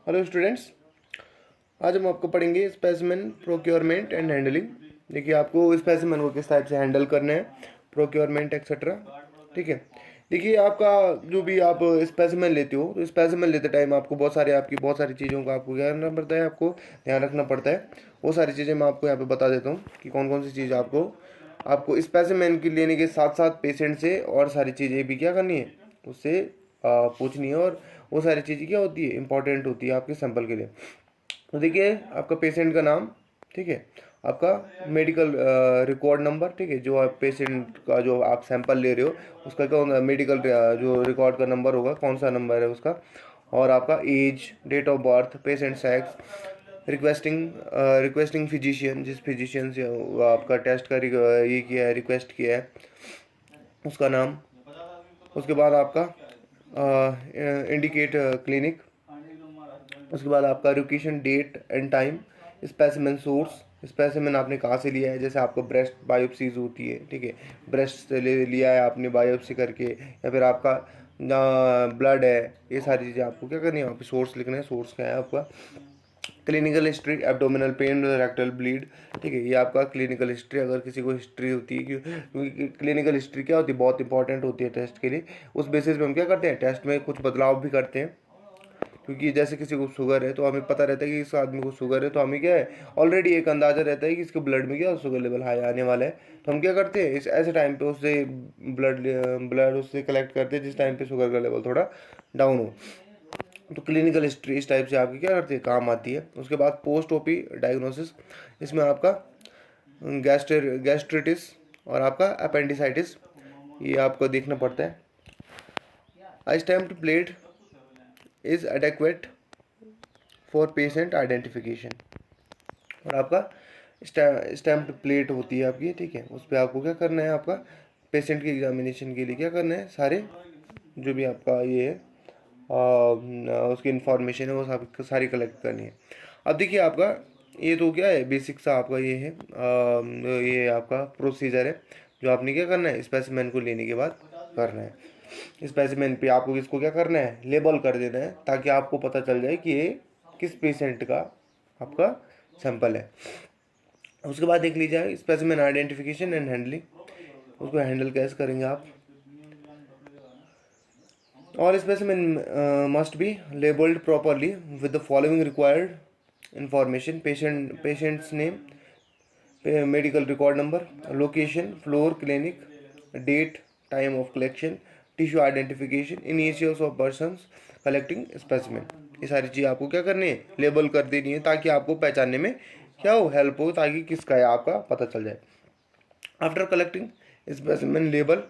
Hello students, आज हम आपको पढ़ेंगे स्पेसिमेन प्रोक्योरमेंट एंड हैंडलिंग। देखिए, आपको स्पेसिमेन को किस टाइप से हैंडल करना है, प्रोक्योरमेंट एक्सेट्रा। ठीक है। देखिए, आपका जो भी आप स्पेसिमेन लेते हो तो स्पेसिमेन लेते टाइम आपको बहुत सारी चीज़ों का आपको क्या करना पड़ता है, आपको ध्यान रखना पड़ता है। वो सारी चीज़ें मैं आपको यहाँ पे बता देता हूँ कि कौन कौन सी चीज़ आपको आपको स्पेसिमेन की लेने के साथ साथ पेशेंट से और सारी चीज़ें भी क्या करनी है, उससे पूछनी है। और वो सारी चीज़ें क्या होती है, इंपॉर्टेंट होती है आपके सैंपल के लिए। तो देखिए, आपका पेशेंट का नाम, ठीक है, आपका मेडिकल रिकॉर्ड नंबर, ठीक है, जो आप पेशेंट का जो आप सैंपल ले रहे हो उसका क्या होगा, मेडिकल जो रिकॉर्ड का नंबर होगा, कौन सा नंबर है उसका, और आपका age, date of birth, patient sex, requesting physician, जिस फिजिशियन से आपका टेस्ट का ये किया है, रिक्वेस्ट किया है, उसका नाम। उसके बाद आपका इंडिकेट क्लिनिक। उसके बाद आपका location, date and time, specimen source, specimen आपने कहाँ से लिया है, जैसे आपको ब्रेस्ट बायोप्सीज होती है, ठीक है, ब्रेस्ट से ले लिया है आपने बायोप्सी करके, या फिर आपका ब्लड है। ये सारी चीज़ें आपको क्या करनी है, वहाँ पे सोर्स लिखना है। सोर्स क्या है आपका, clinical history, abdominal pain, rectal bleed, ठीक है, ये आपका क्लिनिकल हिस्ट्री, अगर किसी को हिस्ट्री होती है, क्योंकि क्लिनिकल हिस्ट्री क्या होती है, बहुत इंपॉर्टेंट होती है टेस्ट के लिए। उस बेसिस पे हम क्या करते हैं, टेस्ट में कुछ बदलाव भी करते हैं। क्योंकि जैसे किसी को शुगर है तो हमें पता रहता है कि इस आदमी को शुगर है, तो हमें क्या है, ऑलरेडी एक अंदाजा रहता है कि इसके ब्लड में क्या शुगर लेवल हाई आने वाला है। तो हम क्या करते हैं, इस ऐसे टाइम पे उससे ब्लड ब्लड उससे कलेक्ट करते हैं जिस टाइम पे शुगर का लेवल थोड़ा डाउन हो। तो क्लिनिकल हिस्ट्री इस टाइप से आपकी क्या करती है, काम आती है। उसके बाद पोस्ट ओपी डायग्नोसिस, इसमें आपका गैस्ट्रिटिस और आपका अपेंडिसाइटिस, ये आपको देखना पड़ता है। I stamped plate is adequate for patient identification. और आपका स्टैम्प्ड प्लेट होती है आपकी, ठीक है, उस पर आपको क्या करना है, आपका पेशेंट की एग्जामिनेशन के लिए क्या करना है, सारे जो भी आपका ये है उसकी इंफॉर्मेशन है वो सब सारी कलेक्ट करनी है। अब देखिए, आपका ये तो क्या है, बेसिक सा आपका ये है, ये आपका प्रोसीजर है जो आपने क्या करना है, स्पेसिमेन को लेने के बाद करना है। स्पेसिमेन पे आपको इसको क्या करना है, लेबल कर देना है, ताकि आपको पता चल जाए कि ये किस पेशेंट का आपका सैंपल है। उसके बाद देख लीजिए स्पेसिमेन आइडेंटिफिकेशन एंड हैंडलिंग, उसको हैंडल कैसे करेंगे आप। All specimen must be labeled properly with the following required information: patient's name, medical record number, location, floor, clinic, date, time of collection, tissue identification, initials of persons collecting specimen। ये सारी चीज़ आपको क्या करनी है, label कर देनी है, ताकि आपको पहचानने में क्या हो, हेल्प हो, ताकि किसका है आपका पता चल जाए। After collecting specimen label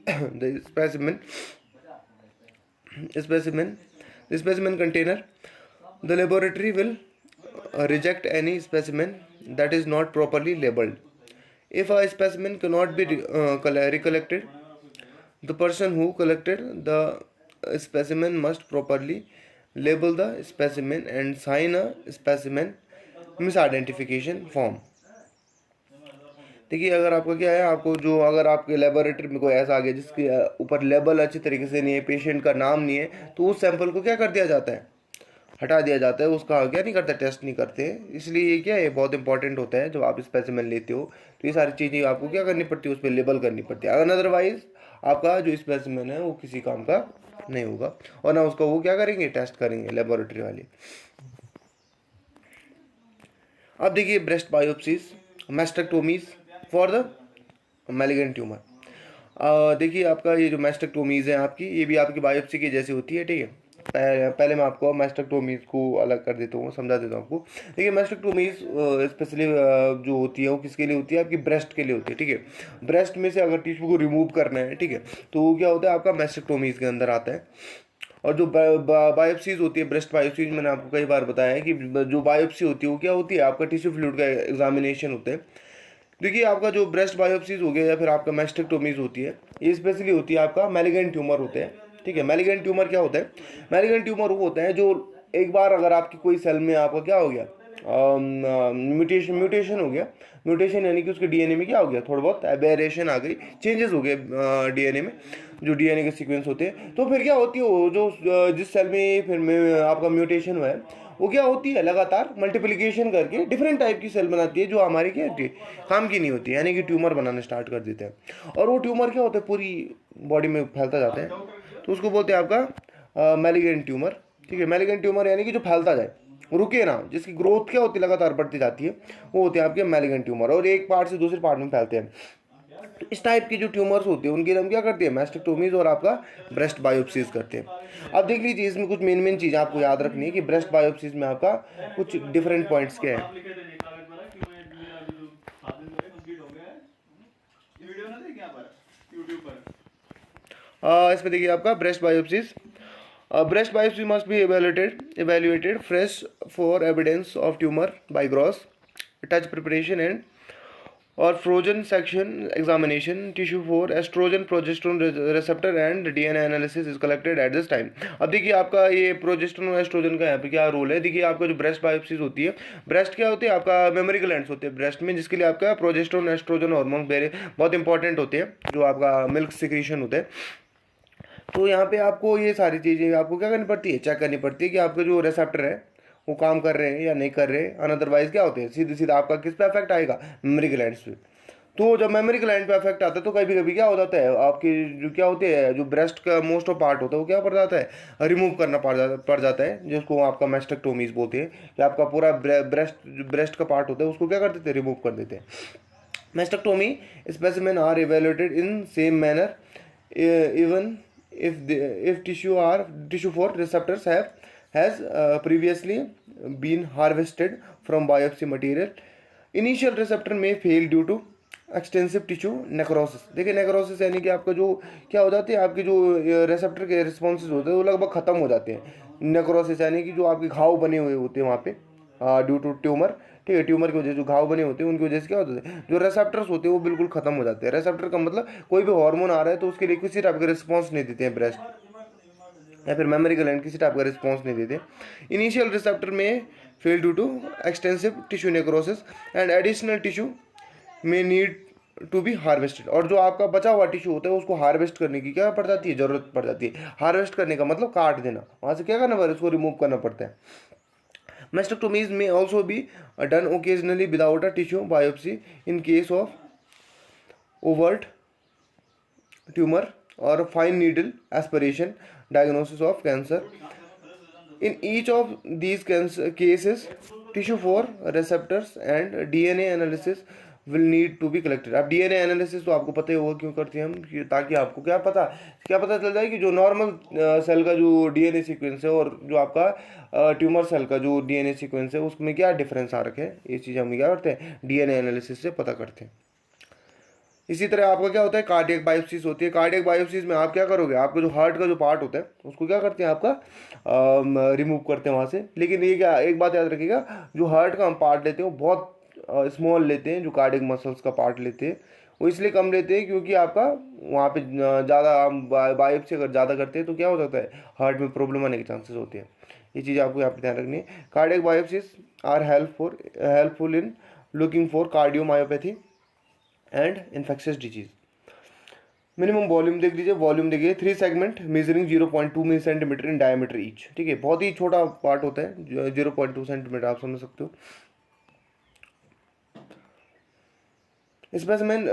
the specimen the specimen container, the laboratory will reject any specimen that is not properly labeled. If a specimen cannot be recollected, the person who collected the specimen must properly label the specimen and sign a specimen misidentification form। देखिए, अगर आपका क्या है, आपको जो अगर आपके laboratory में कोई ऐसा आ गया जिसके ऊपर लेबल अच्छी तरीके से नहीं है, पेशेंट का नाम नहीं है, तो उस सैंपल को क्या कर दिया जाता है, हटा दिया जाता है, उसका क्या नहीं करता, टेस्ट नहीं करते। इसलिए ये क्या है, बहुत इंपॉर्टेंट होता है जब आप स्पेसिमेन लेते हो, तो ये सारी चीज़ें आपको क्या करनी पड़ती है, उस पर लेबल करनी पड़ती है। अगर अदरवाइज आपका जो स्पेसिमेन है वो किसी काम का नहीं होगा, और ना उसका वो क्या करेंगे, टेस्ट करेंगे लेबोरेटरी वाले। अब देखिए, breast biopsies, mastectomies for the malignant tumour. देखिए, आपका ये जो मैस्टेक्टोमीज है आपकी, ये भी आपकी बायोप्सी की जैसी होती है, ठीक है। पहले मैं आपको मैस्टेक्टोमीज को अलग कर देता हूँ, समझा देता हूँ आपको। देखिए, मैस्टेक्टोमीज स्पेशली जो होती है वो किसके लिए होती है, आपकी ब्रेस्ट के लिए होती है, ठीक है। ब्रेस्ट में से अगर टिश्यू को रिमूव करना है, ठीक है, तो वो क्या होता है, आपका मैस्टेक्टोमीज के अंदर आता है। और जो बायोप्सीज होती है, ब्रेस्ट बायोप्सीज, मैंने आपको कई बार बताया है कि जो बायोप्सी होती है वो क्या होती है, आपका टिश्यू फ्लूइड का एग्जामिनेशन होता है। देखिए, आपका जो ब्रेस्ट बायोप्सीज हो गया या फिर आपका मैस्टेक्टोमीज होती है, ये स्पेशली होती है आपका मैलिगेंट ट्यूमर होते हैं, ठीक है। मैलिगेंट ट्यूमर क्या होता है, मैलिगेंट ट्यूमर वो होता है जो एक बार अगर आपकी कोई सेल में आपका क्या हो गया, म्यूटेशन हो गया। म्यूटेशन यानी कि उसके डीएनए में क्या हो गया, थोड़ा बहुत एबेरेशन आ गई, चेंजेस हो गए डीएनए में, जो डीएनए के सीक्वेंस होते हैं। तो फिर क्या होती है, वो जो जिस सेल में फिर में आपका म्यूटेशन हुआ है, वो क्या होती है, लगातार मल्टीप्लिकेशन करके डिफरेंट टाइप की सेल बनाती है, जो हमारे क्या काम की नहीं होती है, यानी कि ट्यूमर बनाना स्टार्ट कर देते हैं। और वो ट्यूमर क्या होता है, पूरी बॉडी में फैलता जाता है, तो उसको बोलते हैं आपका मैलिगेंट ट्यूमर। ठीक है, मैलिगेंट ट्यूमर यानी कि जो फैलता जाए, रुके ना, जिसकी ग्रोथ क्या होती है, लगातार बढ़ती जाती है, वो होते हैं आपके मैलिगेंट ट्यूमर, और एक पार्ट से दूसरे पार्ट में फैलते हैं। तो इस टाइप की जो ट्यूमर्स होती है उनकी हम क्या करते हैं, मैस्टेक्टोमीज और आपका ब्रेस्ट बायोप्सीज करते हैं। अब देख लीजिए, इसमें कुछ मेन मेन चीज़ें आपको याद रखनी है कि ब्रेस्ट बायोप्सीज में आपका कुछ डिफरेंट पॉइंट्स क्या है। इसमें देखिए आपका breast biopsies, breast biopsy must be evaluated fresh for evidence of tumor by gross touch preparation and or frozen section examination tissue for estrogen progesterone receptor and DNA analysis is collected at this time। अब देखिए आपका ये progesterone और oestrogen का यहाँ पे क्या role है। देखिए आपका जो ब्रेस्ट बायोप्सीज होती है, ब्रेस्ट क्या होती है, आपका मेमोरी ग्लैंड्स होते हैं ब्रेस्ट में, जिसके लिए आपका प्रोजेस्टेरोन एस्ट्रोजन हार्मोन बहुत इंपॉर्टेंट होते हैं, जो आपका मिल्क सिक्रीशन होते हैं। तो यहाँ पे आपको ये सारी चीज़ें आपको क्या करनी पड़ती है, चेक करनी पड़ती है कि आपके जो रिसेप्टर है वो काम कर रहे हैं या नहीं कर रहे हैं। अनअदरवाइज क्या होते हैं, सीधे सीधा आपका किस पे इफेक्ट आएगा, मेमोरी ग्लैंड्स पे। तो जब मेमोरी ग्लैंड पे इफेक्ट आता है तो कभी कभी क्या हो जाता है, आपकी जो क्या होती है, जो ब्रेस्ट का मोस्ट ऑफ पार्ट होता है वो क्या पड़ जाता है, रिमूव करना पड़ जाता है, जिसको आपका मैस्टेक्टोमीज बोलते हैं, कि आपका पूरा ब्रेस्ट का पार्ट होता है उसको क्या कर देते हैं, रिमूव कर देते हैं। Mastectomy specimen are evaluated in same manner even if tissue for receptors has previously been harvested from biopsy material, initial receptor may fail due to extensive tissue necrosis. देखिए नेक्रोसिस यानी कि आपका जो क्या हो जाती है, आपके जो रिसेप्टर के रिस्पॉन्सेज होते हैं वो लगभग खत्म हो जाते हैं। नेक्रोसिस यानी कि जो आपके घाव बने हुए होते हैं वहाँ पे ड्यू टू ट्यूमर। ठीक है, ट्यूमर की वजह से जो घाव बने होते हैं उनकी वजह से क्या होता है, जो रिसेप्टर्स होते हैं वो बिल्कुल खत्म हो जाते हैं। रिसेप्टर का मतलब कोई भी हार्मोन आ रहा है तो उसके लिए किसी टाइप का रिस्पॉन्स नहीं देते हैं ब्रेस्ट या फिर मेमोरी ग्लैंड, किसी टाइप का रिस्पॉन्स नहीं देते। इनिशियल रिसेप्टर में fail due to extensive tissue necrosis and additional tissue में नीड टू बी हार्वेस्टेड। और जो आपका बचा हुआ टिश्यू होता है उसको हार्वेस्ट करने की क्या पड़ जाती है, जरूरत पड़ जाती है। हार्वेस्ट करने का मतलब काट देना, वहाँ से क्या करना पड़ता है, उसको रिमूव करना पड़ता है। Mastectomies may also be done occasionally without a tissue biopsy in case of overt tumor or fine needle aspiration diagnosis of cancer. In each of these cases, tissue for receptors and DNA analysis will need to be collected। अब DNA analysis तो आपको पता ही होगा क्यों करते हैं हम, ताकि आपको क्या पता चल जाए कि जो नॉर्मल सेल का जो डीएनए सीक्वेंस है और जो आपका ट्यूमर सेल का जो डीएनए सीक्वेंस है उसमें क्या डिफरेंस आ रखे हैं। ये चीज़ हम क्या करते हैं, डीएनए एनालिसिस से पता करते हैं। इसी तरह आपका क्या होता है, कार्डियक बायोप्सीज होती है। कार्डियक बायोप्सीज में आप क्या करोगे, आपका जो हार्ट का जो पार्ट होता है उसको क्या करते हैं, आपका रिमूव करते हैं वहाँ से। लेकिन ये क्या, एक बात याद रखिएगा, जो हार्ट का हम पार्ट लेते हैं वो बहुत स्मॉल लेते हैं, जो कार्डियक मसल्स का पार्ट लेते हैं वो इसलिए कम लेते हैं क्योंकि आपका वहाँ पे ज़्यादा हम बायोप्सी अगर ज़्यादा करते हैं तो क्या हो जाता है, हार्ट में प्रॉब्लम आने के चांसेस होते हैं। ये चीज़ आपको यहाँ पे ध्यान रखनी है। Cardiac biopsies are helpful in looking for cardiomyopathy and infectious disease. Minimum volume देख लीजिए, वॉल्यूम देखिए 3 segment measuring 0.2 centimetre in diameter each. ठीक है, बहुत ही छोटा पार्ट होता है, 0.2 सेंटीमीटर, आप समझ सकते हो। Specimen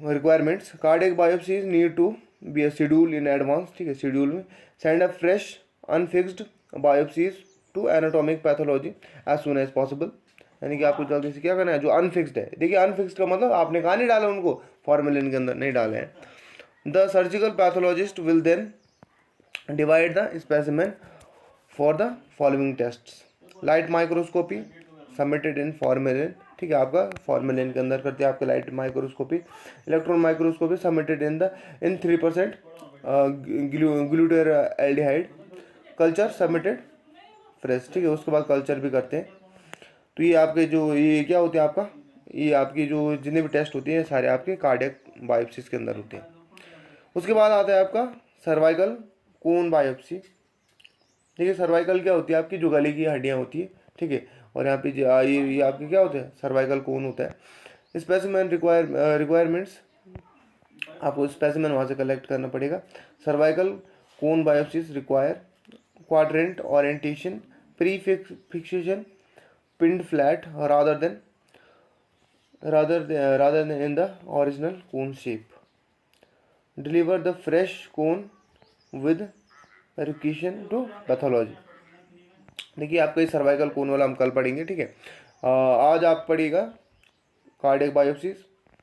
requirements, cardiac biopsies need to be schedule in advance. ठीक है, शेड्यूल में send a fresh unfixed biopsies to anatomic pathology as soon as possible. यानी कि आपको जल्दी से क्या करना है, जो अनफिक्स्ड है। देखिए अनफिक्स्ड का मतलब आपने कहाँ नहीं डाला उनको, फॉर्मेलिन के अंदर नहीं डाले हैं। The surgical pathologist will then divide the specimen for the following tests. Light microscopy submitted in formalin. ठीक है, आपका फॉर्मेलिन के अंदर करते हैं आपका light microscopy. Electron microscopy submitted in 3% glutaraldehyde. Culture submitted fresh. ठीक है, उसके बाद कल्चर भी करते हैं। तो ये आपके जो ये क्या होते हैं, आपका ये आपकी जो जितने भी टेस्ट होते हैं सारे आपके कार्डियक बायोप्सीज के अंदर होते हैं। उसके बाद आता है आपका सर्वाइकल कोन बायोप्सी। देखिए सर्वाइकल क्या होती है, आपकी जो गले की हड्डियाँ होती है, ठीक है, और यहाँ पे ये आपके क्या होता है, सर्वाइकल कोन होता है। स्पेसिमेन रिक्वायरमेंट्स, आपको स्पेसिमेन वहाँ से कलेक्ट करना पड़ेगा। Cervical cone biopsies require quadrant orientation, pre fixation, pinned flat rather than in the original cone shape. Deliver the fresh cone with relocation to pathology. देखिए आपका ये सर्वाइकल कोन वाला हम कल पढ़ेंगे, ठीक है। आज आप पढ़िएगा कार्डियक बायोप्सीज,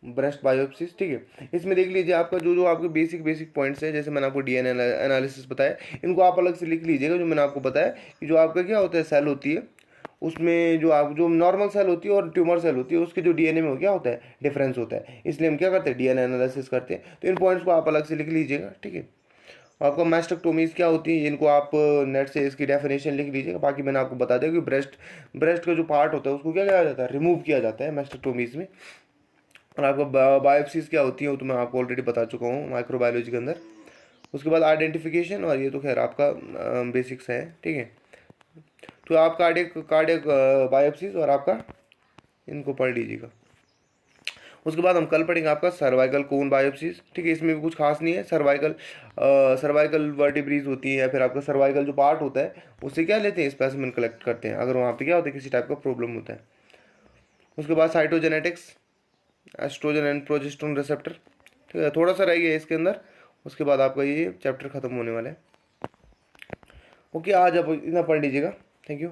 ब्रेस्ट बायोप्सीज, ठीक है। इसमें देख लीजिए आपका जो जो आपके बेसिक पॉइंट्स हैं, जैसे मैंने आपको डीएनए एनालिसिस बताया, इनको आप अलग से लिख लीजिएगा। जो मैंने आपको बताया कि जो आपका क्या होता है, सेल होती है, उसमें जो नॉर्मल सेल होती है और ट्यूमर सेल होती है, उसके जो डीएनए में क्या होता है, डिफरेंस होता है। इसलिए हम क्या करते हैं, डीएनए एनालिसिस करते हैं। तो इन पॉइंट्स को आप अलग से लिख लीजिएगा, ठीक है। आपका मैस्टेक्टोमीज क्या होती है, इनको आप नेट से इसकी डेफिनेशन लिख लीजिएगा। बाकी मैंने आपको बता दिया कि ब्रेस्ट का जो पार्ट होता है उसको क्या किया जाता है, रिमूव किया जाता है मैस्टेक्टोमीज में। और आपका बायोप्सीज क्या होती है वो तो मैं आपको ऑलरेडी बता चुका हूँ माइक्रोबायोलॉजी के अंदर। उसके बाद आइडेंटिफिकेशन, और ये तो खैर आपका बेसिक्स है, ठीक है। तो आप कार्डियक बायोप्सीज और आपका इनको पढ़ लीजिएगा। उसके बाद हम कल पढ़ेंगे आपका सर्वाइकल कोन बायोप्सीज, ठीक है। इसमें भी कुछ खास नहीं है। सर्वाइकल वर्टिब्रीज होती है, या फिर आपका सर्वाइकल जो पार्ट होता है उससे क्या लेते हैं, स्पेसिमेन कलेक्ट करते हैं अगर वहाँ पे क्या होता है, किसी टाइप का प्रॉब्लम होता है। उसके बाद cytogenetics, oestrogen and progesterone receptor, ठीक है। थोड़ा सा रह गया इसके अंदर, उसके बाद आपका ये चैप्टर खत्म होने वाला है। ओके, आज आप इतना पढ़ लीजिएगा। Thank you.